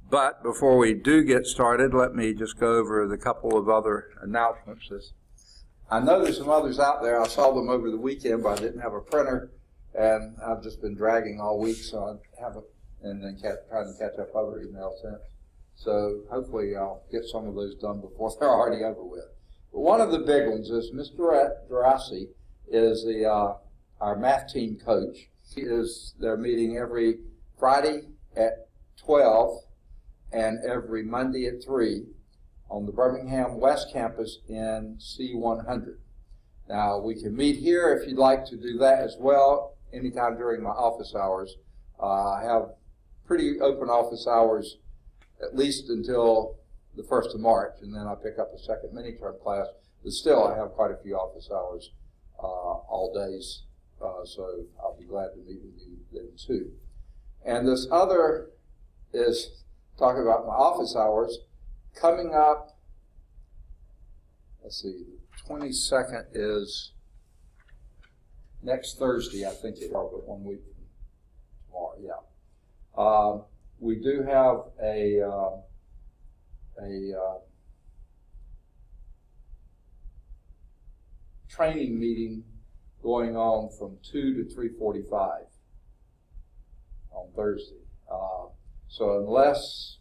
But before we do get started, let me just go over the couple of other announcements. I know there's some others out there. I saw them over the weekend, but I didn't have a printer, and I've just been dragging all week, so I haven't, and then trying to catch up other emails since. So hopefully I'll get some of those done before they're already over with. But one of the big ones is Mr. Durassi is our math team coach. They're meeting every Friday at 12 and every Monday at 3 on the Birmingham West Campus in C100. Now, we can meet here if you'd like to do that as well anytime during my office hours. I have pretty open office hours at least until the 1st of March, and then I pick up a second mini-term class. But still, I have quite a few office hours all days, so I'll be glad to meet with you then too. And this other is talking about my office hours. Coming up, let's see, the 22nd is next Thursday, I think it is, but 1 week from tomorrow, yeah. We do have a training meeting going on from 2 to 3:45 on Thursday. So unless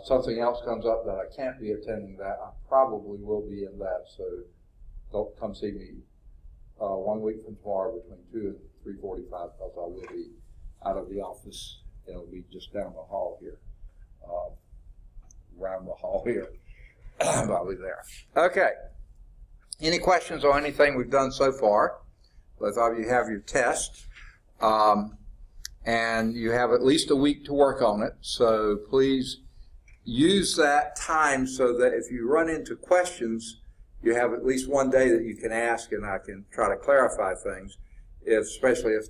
something else comes up that I can't be attending that, I probably will be in that. So don't come see me 1 week from tomorrow between 2 and 3:45 because I will be out of the office. It'll be just down the hall here, around the hall here. I'll be there. Okay. Any questions on anything we've done so far? Both of you have your test. And you have at least a week to work on it. So please use that time so that if you run into questions, you have at least one day that you can ask and I can try to clarify things, especially if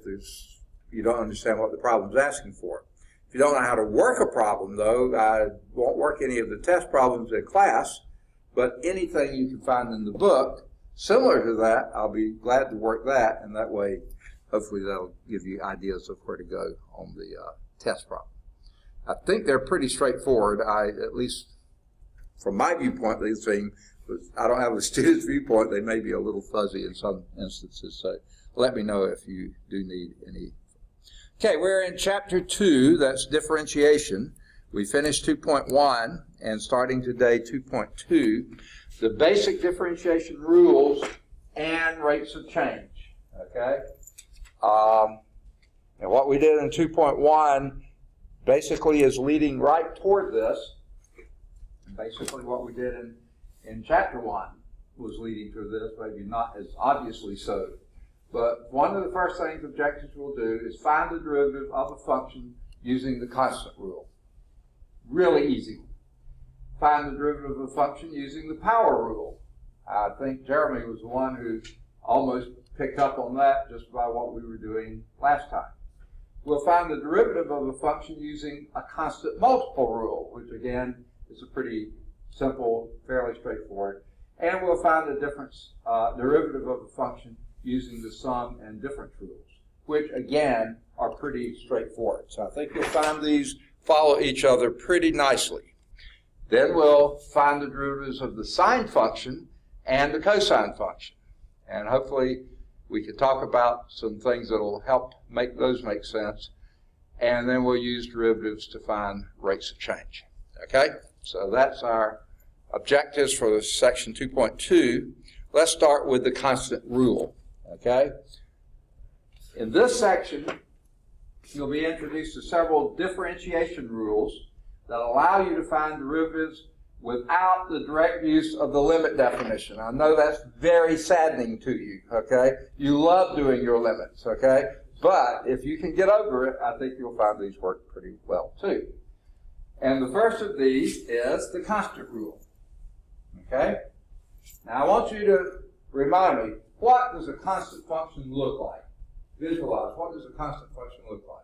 you don't understand what the problem's asking for. If you don't know how to work a problem, though, I won't work any of the test problems in class, but anything you can find in the book similar to that, I'll be glad to work that, and that way, hopefully that'll give you ideas of where to go on the test problem. I think they're pretty straightforward. At least from my viewpoint, they seem, I don't have a student's viewpoint, they may be a little fuzzy in some instances, so let me know if you do need any. Okay, we're in Chapter 2, that's differentiation. We finished 2.1, and starting today, 2.2, the basic differentiation rules and rates of change, okay? And what we did in 2.1 basically is leading right toward this. Basically what we did in Chapter 1 was leading to this, maybe not as obviously so. But one of the first things objectives will do is find the derivative of a function using the constant rule. Really easy. Find the derivative of a function using the power rule. I think Jeremy was the one who almost picked up on that just by what we were doing last time. We'll find the derivative of a function using a constant multiple rule, which again is a pretty simple, fairly straightforward. And we'll find the derivative of a function using the sum and difference rules, which again are pretty straightforward. So I think you'll find these follow each other pretty nicely. Then we'll find the derivatives of the sine function and the cosine function. And hopefully we can talk about some things that will help make those make sense. And then we'll use derivatives to find rates of change. Okay? So that's our objectives for section 2.2. Let's start with the constant rule. Okay? In this section, you'll be introduced to several differentiation rules that allow you to find derivatives without the direct use of the limit definition. I know that's very saddening to you, okay? You love doing your limits, okay? But if you can get over it, I think you'll find these work pretty well too. And the first of these is the constant rule, okay? Now I want you to remind me, what does a constant function look like? Visualize, what does a constant function look like?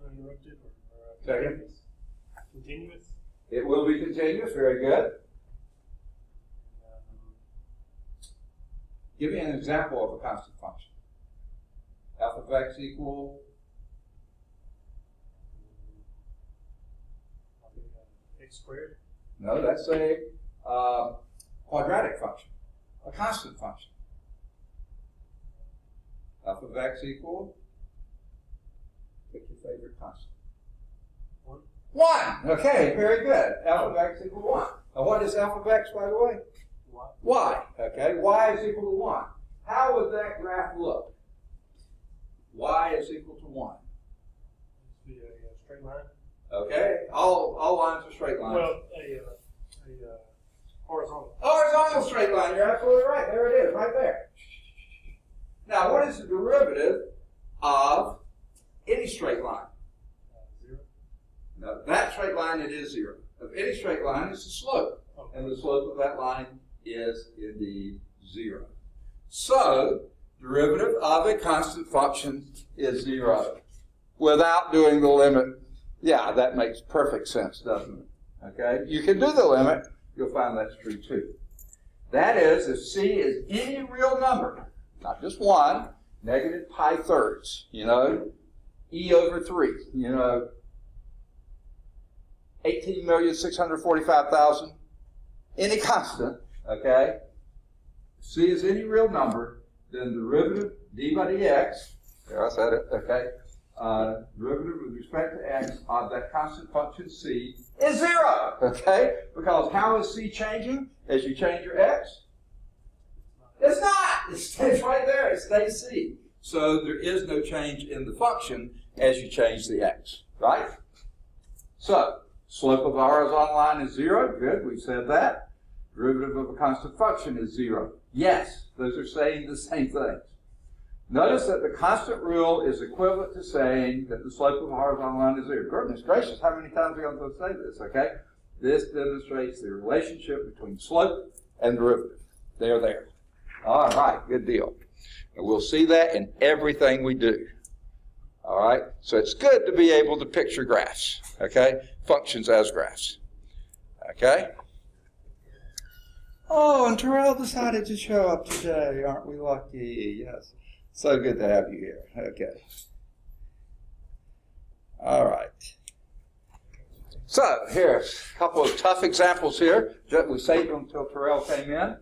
Uninterrupted or Second? continuous. It will be continuous, very good. Give me an example of a constant function. F of x equal X squared? No, that's a quadratic function, a constant function. F of x equal, pick your favorite constant. 1. 1. Okay, very good. F of x equal 1. Now what is f of x, by the way? Y. Okay, y is equal to 1. How would that graph look? Y is equal to 1. This would be a straight line. Okay, all lines are straight lines. Well, a horizontal. Horizontal straight line, you're absolutely right. There it is, right there. Now, what is the derivative of any straight line? 0. No, that straight line, it is 0. Of any straight line, it's the slope. Okay. And the slope of that line is indeed 0. So, derivative of a constant function is 0 without doing the limit. Yeah, that makes perfect sense, doesn't it? Okay, you can do the limit, you'll find that's true too. That is, if c is any real number, not just 1, negative pi thirds, you know, e over 3, you know, 18,645,000, any constant, okay? C is any real number, then derivative d by dx, there I said it, okay? Derivative with respect to x of that constant function c is 0, okay? Because how is c changing as you change your x? It's not. It stays right there. It stays c. So there is no change in the function as you change the x, right? So slope of the horizontal line is 0. Good, we said that. Derivative of a constant function is 0. Yes, those are saying the same things. Notice that the constant rule is equivalent to saying that the slope of a horizontal line is 0. Goodness gracious, how many times are we going to say this, okay? This demonstrates the relationship between slope and derivative. They're there. All right, good deal. And we'll see that in everything we do. All right, so it's good to be able to picture graphs, okay? Functions as graphs, okay? Oh, and Terrell decided to show up today. Aren't we lucky? Yes. So good to have you here. Okay. All right. So here's a couple of tough examples here. We saved them until Terrell came in.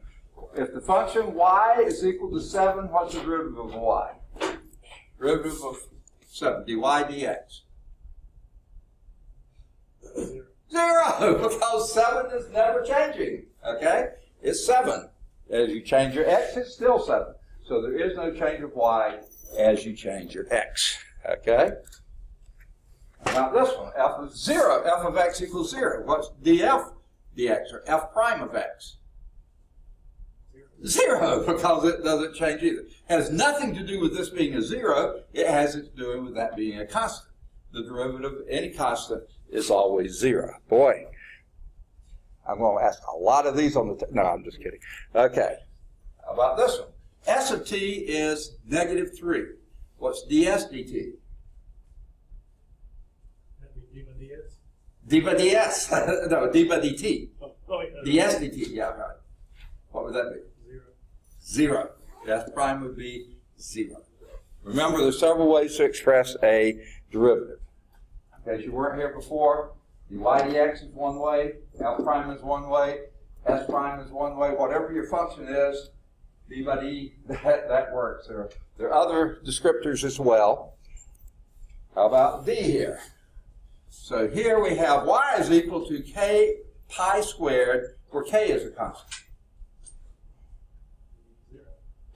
If the function y is equal to 7, what's the derivative of y? Derivative of 7, dy dx. 0, because 7 is never changing. Okay? It's 7. As you change your x, it's still 7. So there is no change of y as you change your x. Okay? Now this one, f of 0, f of x equals 0. What's df dx, or f prime of x? 0, because it doesn't change either. It has nothing to do with this being a 0. It has to do with that being a constant. The derivative of any constant is always 0. Boy, I'm going to ask a lot of these on the no, I'm just kidding. Okay, how about this one? S of t is negative 3. What's ds dt? D by ds? D by ds. No, d by dt. Oh, wait, ds dt, yeah, right. What would that be? 0. F prime would be 0. Remember, there's several ways to express a derivative. In case you weren't here before, dy dx is one way, f prime is one way, s prime is one way. Whatever your function is, d by d, that works. There are other descriptors as well. How about d here? So here we have y is equal to k pi squared, where k is a constant.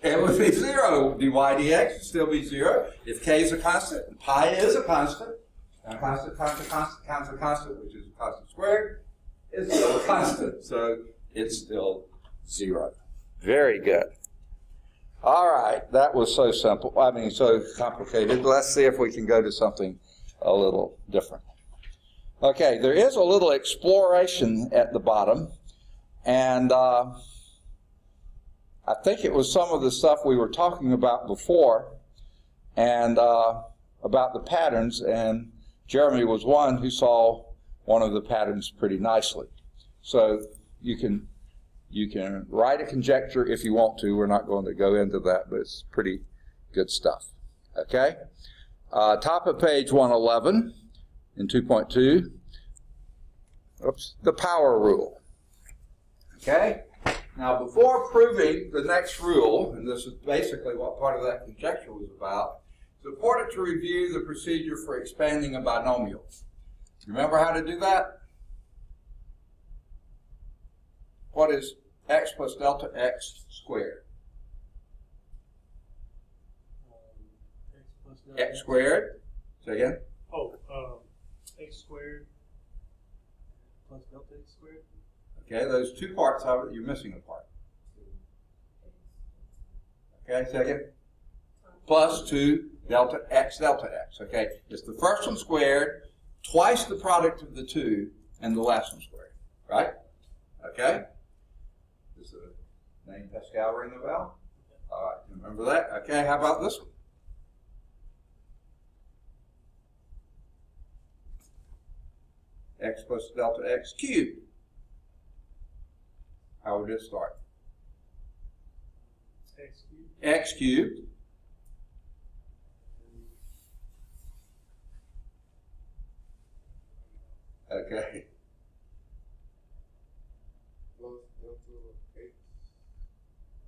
It would be 0. dy dx would still be 0. If k is a constant, and pi is a constant, and a constant times a constant times a constant, which is a constant squared, is still a constant. So it's still 0. Very good. All right, that was so simple. I mean, so complicated. Let's see if we can go to something a little different. Okay, there is a little exploration at the bottom, and I think it was some of the stuff we were talking about before, and about the patterns, and Jeremy was one who saw one of the patterns pretty nicely. So you can write a conjecture if you want to. We're not going to go into that, but it's pretty good stuff. Okay? Top of page 111 in 2.2. the power rule. Okay? Now, before proving the next rule, and this is basically what part of that conjecture was about, it's important to review the procedure for expanding a binomial. Remember how to do that? What is x plus delta x squared? X plus delta X squared. Say again? Oh, x squared plus delta x squared. Okay, those two parts of it, you're missing a part. Okay, second. Plus 2 delta x. Okay, it's the first one squared, twice the product of the two, and the last one squared. Right? Okay? Does the name Pascal ring a bell? All right, remember that? Okay, how about this one? X plus delta x cubed. How would it start? X cubed. X cubed. Okay.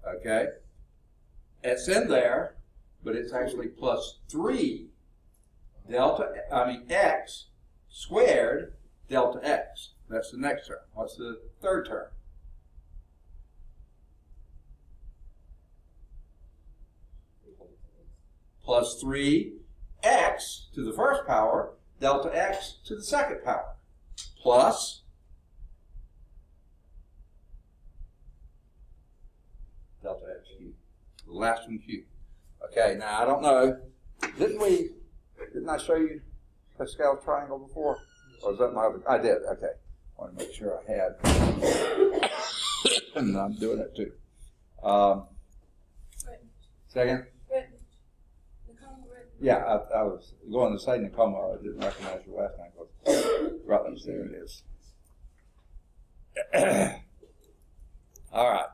Okay. It's in there, but it's actually plus 3 x squared delta x. That's the next term. What's the third term? Plus 3x to the first power, delta x to the second power, plus delta x cubed. The last one cubed. Okay, now I don't know, didn't I show you Pascal's triangle before? Or was that my other? I did, okay. I want to make sure I had. And I'm doing it too. Second? Yeah, I was going to say Nakoma. I didn't recognize your last name. Rutledge, there it is. All right.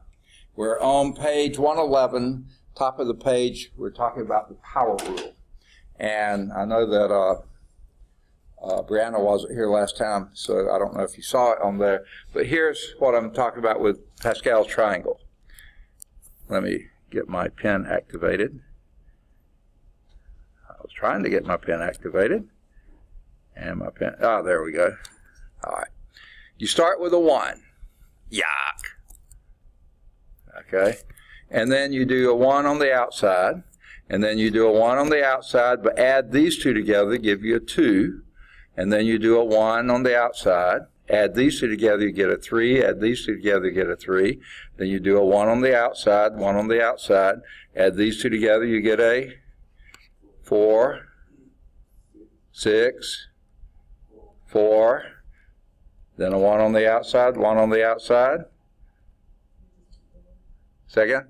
We're on page 111, top of the page. We're talking about the power rule. And I know that Brianna wasn't here last time, so I don't know if you saw it on there. But here's what I'm talking about with Pascal's triangle. Let me get my pen activated. I was trying to get my pen activated. And my pen, there we go. All right. You start with a 1. Yuck. Okay. And then you do a 1 on the outside. And then you do a 1 on the outside, but add these two together, give you a 2. And then you do a 1 on the outside. Add these two together, you get a 3. Add these two together, you get a 3. Then you do a 1 on the outside, 1 on the outside. Add these two together, you get a 4, 6, 4. Then a 1 on the outside, 1 on the outside. Second?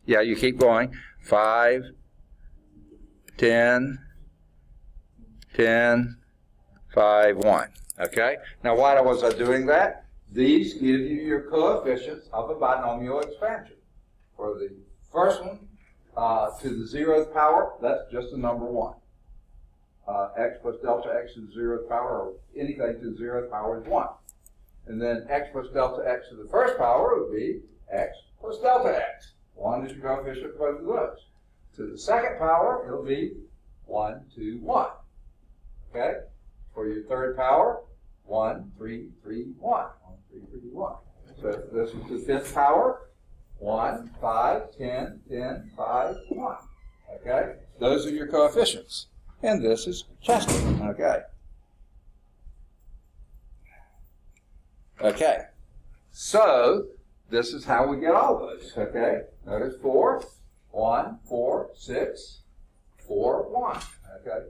Yeah, you keep going. 5, 10, 10, 5, 1. Okay? Now, why was I doing that? These give you your coefficients of a binomial expansion. For the first one, to the 0th power, that's just the number 1. X plus delta x to the 0th power, or anything to the 0th power is 1. And then x plus delta x to the first power would be x plus delta x. 1 is your coefficient for both of those. To the second power, it'll be 1, 2, 1. Okay? For your third power, 1, 3, 3, 1. 1, 3, 3, 1. So this is the fifth power. 1, 5, 10, 10, 5, 1. Okay? Those are your coefficients. And this is Chester. Okay? Okay. So, this is how we get all those. Okay? Notice 4, 1, 4, 6, 4, 1. Okay?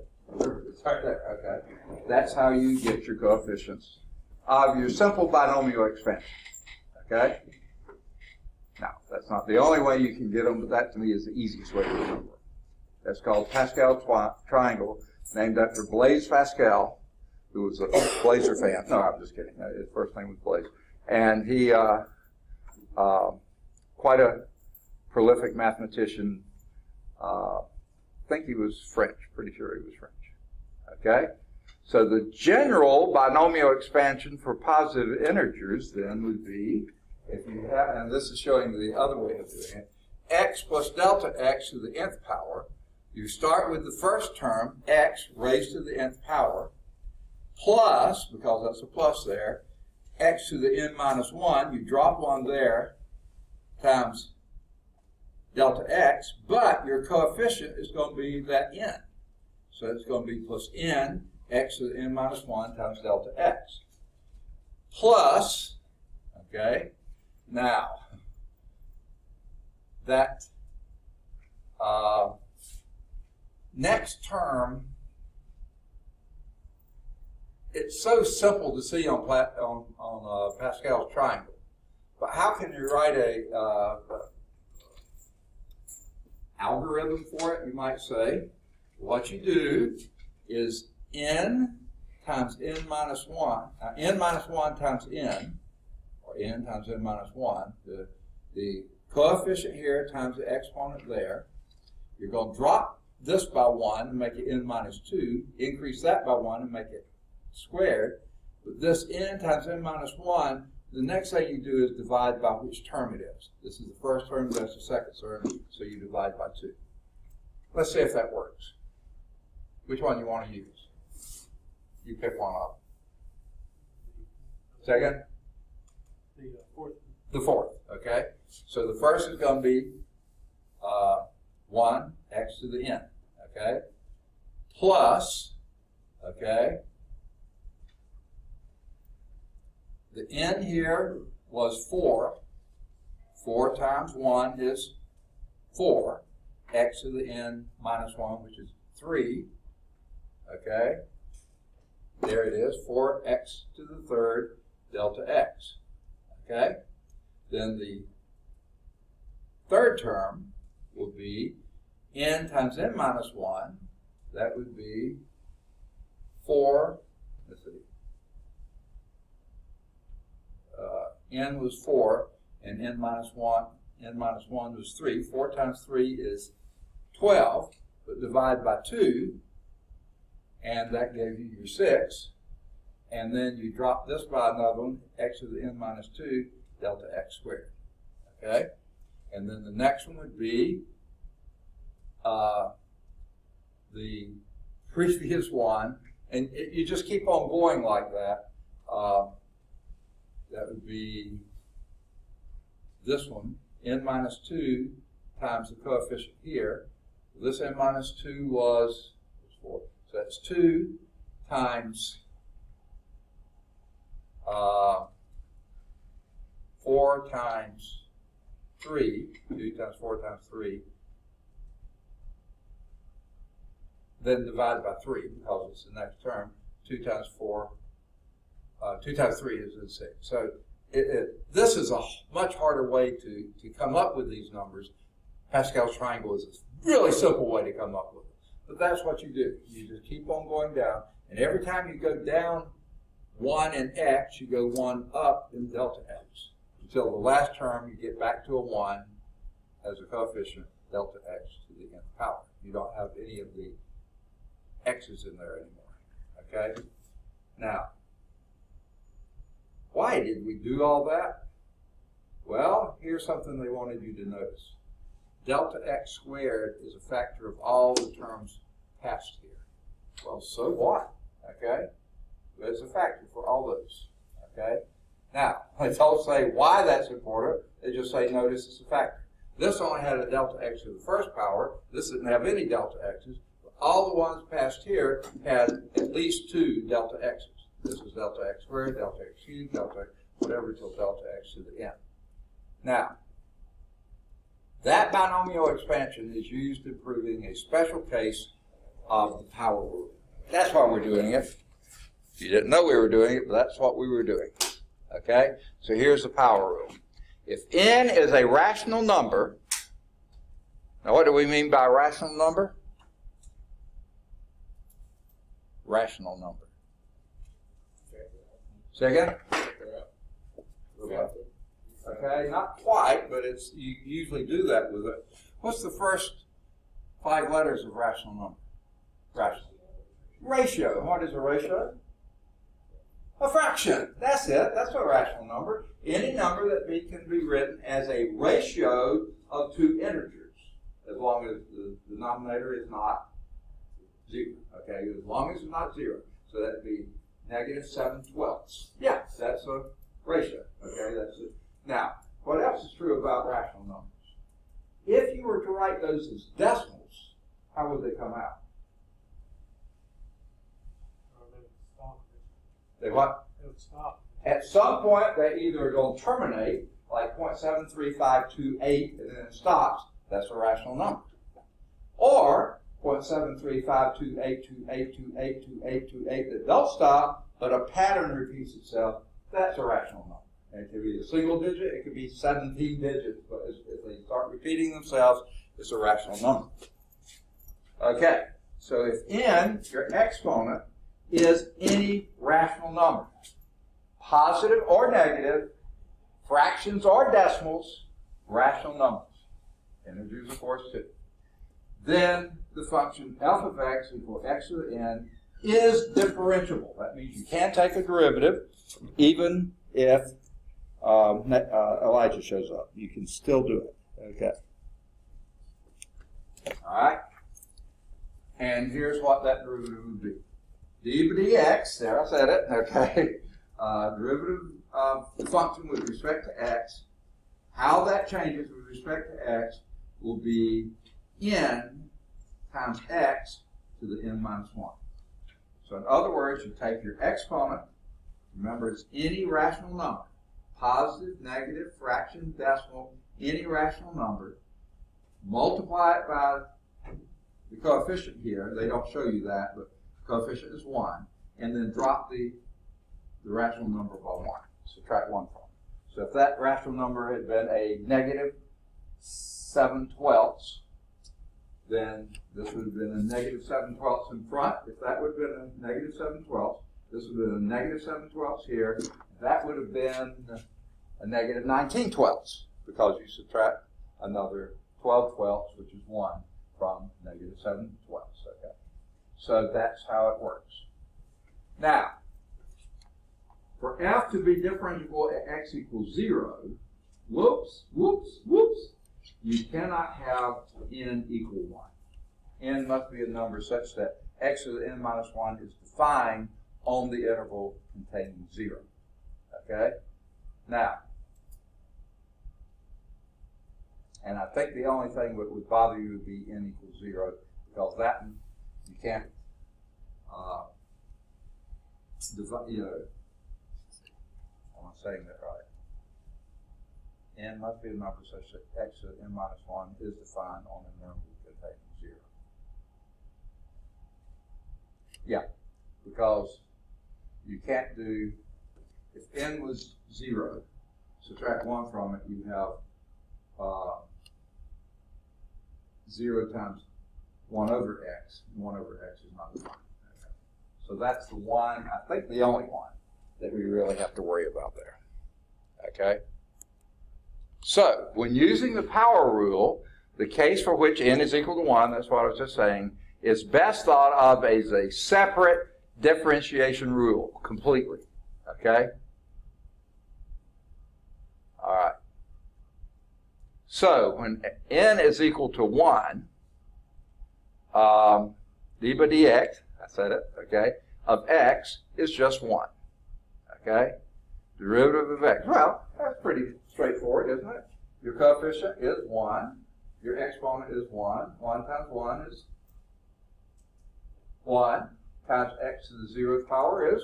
It's right there. Okay? That's how you get your coefficients of your simple binomial expansion. Okay? Now, that's not the only way you can get them, but that to me is the easiest way to remember. That's called Pascal's triangle, named after Blaise Pascal, who was a Blazer fan. No, I'm just kidding. His first name was Blaise. And he, quite a prolific mathematician. I think he was French. Pretty sure he was French. Okay? So the general binomial expansion for positive integers then would be, if you have, and this is showing the other way of doing it, x plus delta x to the nth power. You start with the first term, x raised to the nth power, plus, because that's a plus there, x to the n minus 1, you drop 1 there, times delta x, but your coefficient is going to be that n. So it's going to be plus n, x to the n minus 1 times delta x. Plus, okay, now, that next term, it's so simple to see on Pascal's triangle. But how can you write a algorithm for it, you might say? What you do is n times n minus 1, n minus 1 times n, or n times n minus 1, the coefficient here times the exponent there. You're going to drop this by 1 and make it n minus 2, increase that by 1 and make it squared. But this n times n minus 1, the next thing you do is divide by which term it is. This is the first term, that's the second term, so you divide by 2. Let's see if that works. Which one you want to use? You pick one up. Second? The fourth. The fourth, okay? So the first is going to be 1, x to the n, okay? Plus, okay? The n here was 4. 4 times 1 is 4. X to the n minus 1, which is 3. Okay? There it is, 4x to the third delta x. Okay? Then the third term will be n times n minus 1. That would be 4, let's see. N was 4, and n minus 1 was 3. 4 times 3 is 12, but divide by 2, and that gave you your 6. And then you drop this by another one, x to the n minus 2, delta x squared. Okay? And then the next one would be the previous one, and you just keep on going like that. That would be this one, n minus 2 times the coefficient here. This n minus 2 was 4. So that's 2 times 4 times 3. 2 times 4 times 3. Then divided by 3 because it's the next term. 2 times 4. 2 times 3 is 6. So this is a much harder way to come up with these numbers. Pascal's triangle is a really simple way to come up with it. But that's what you do. You just keep on going down. And every time you go down 1 in x, you go 1 up in delta x. Until the last term, you get back to a 1 as a coefficient, delta x to the nth power. You don't have any of the x's in there anymore. Okay? Now, why did we do all that? Well, here's something they wanted you to notice. Delta x squared is a factor of all the terms passed here. Well, so what? Okay? But it's a factor for all those. Okay? Now, they don't say why that's important. They just say notice it's a factor. This only had a delta x to the first power. This didn't have any delta x's. But all the ones passed here had at least 2 delta x's. This is delta x squared, delta x cubed, delta x, whatever, till delta x to the n. Now, that binomial expansion is used in proving a special case of the power rule. That's why we're doing it. You didn't know we were doing it, but that's what we were doing. Okay? So here's the power rule. If n is a rational number, now what do we mean by a rational number? Rational number. Second? Okay, not quite, but it's you usually do that with it. What's the first 5 letters of rational number? Rational. ratio. What is a ratio? A fraction. That's it. That's a rational number. Any number that can be written as a ratio of two integers, as long as the denominator is not 0. Okay, as long as it's not 0. So that'd be -7/12. Yeah, that's a ratio. Okay, that's it. Now, what else is true about rational numbers? If you were to write those as decimals, how would they come out? They what? It would stop. At some point, they either going to terminate, like 0.73528, and then it stops. That's a rational number. Or 0.7352828282828 that don't stop, but a pattern repeats itself. That's a rational number. And it could be a single digit. It could be 17 digits. But if they start repeating themselves, it's a rational number. Okay. So if n, your exponent, is any rational number, positive or negative, fractions or decimals, rational numbers, integers of course too, then the function f of x equal x to the n is differentiable. That means you can take a derivative even if Elijah shows up. You can still do it. Okay. All right. And here's what that derivative would be. d by dx, there I said it, okay. Derivative of the function with respect to x, how that changes with respect to x will be n times x to the n minus 1. So in other words, you take your exponent, remember it's any rational number, positive, negative, fraction, decimal, any rational number, multiply it by the coefficient here. They don't show you that, but coefficient is 1, and then drop the rational number by 1. Subtract 1 from it. So if that rational number had been a -7/12, then this would have been a -7/12 in front. If that would have been a -7/12, this would have been a -7/12 here. That would have been a -19/12 because you subtract another 12/12, which is 1, from -7/12. Okay. So that's how it works. Now, for f to be differentiable at x equals 0, whoops, you cannot have n equal 1. N must be a number such that x to the n minus 1 is defined on the interval containing 0. Okay? Now, and I think the only thing that would bother you would be n equals 0, because that you can't am I saying that right? N must be a number such that x to the n minus 1 is defined on an interval containing 0. Yeah, because you can't do, if n was 0, subtract 1 from it, you have 0 times 1 over x. 1 over x is not defined. Okay. So that's the one, I think the only one, that we really have to worry about there. Okay? So, when using the power rule, the case for which n is equal to 1, that's what I was just saying, is best thought of as a separate differentiation rule, completely. Okay? All right. So, when n is equal to 1, d by dx, I said it, okay, of x is just 1. Okay? Derivative of x. Well, that's pretty straightforward, isn't it? Your coefficient is 1. Your exponent is 1. 1 times 1 is 1 times x to the 0th power is,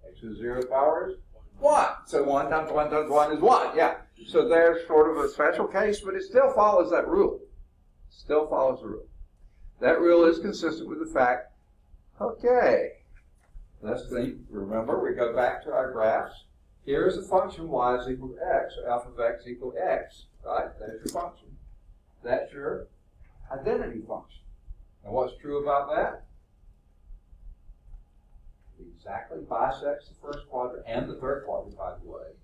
x to the 0th power is 1. So 1 times 1 times 1 is 1. Yeah. So there's sort of a special case, but it still follows that rule. Still follows the rule. That rule is consistent with the fact, okay, let's think, remember, we go back to our graphs. Here is the function y is equal to x, so f of x equal x, right? That's your function. That's your identity function. And what's true about that? It exactly bisects the first quadrant and the third quadrant, by the way.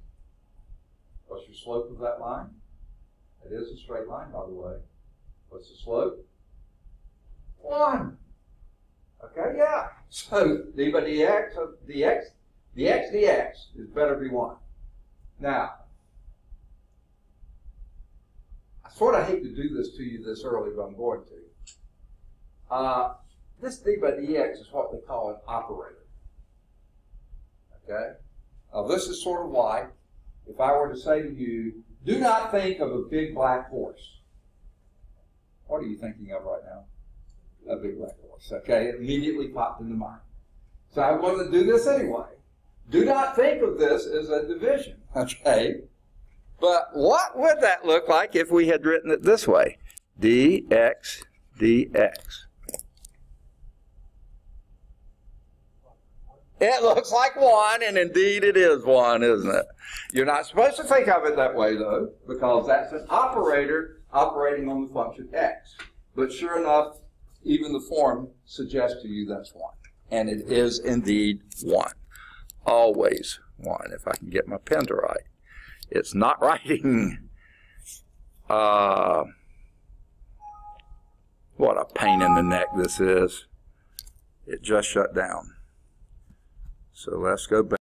What's your slope of that line? It is a straight line, by the way. What's the slope? 1. So d by dx of dx is better be 1. Now, I sort of hate to do this to you this early, but I'm going to. This d by dx is what they call an operator. Okay? Now, this is sort of like if I were to say to you, do not think of a big black horse. What are you thinking of right now? A big black horse. Okay? It immediately popped into mind. So I'm going to do this anyway. Do not think of this as a division. Okay? But what would that look like if we had written it this way? dx dx. It looks like 1, and indeed it is 1, isn't it? You're not supposed to think of it that way, though, because that's an operator operating on the function x. But sure enough, even the form suggests to you that's 1. And it is indeed 1. Always 1, if I can get my pen to write. It's not writing. What a pain in the neck this is. It just shut down. So let's go back.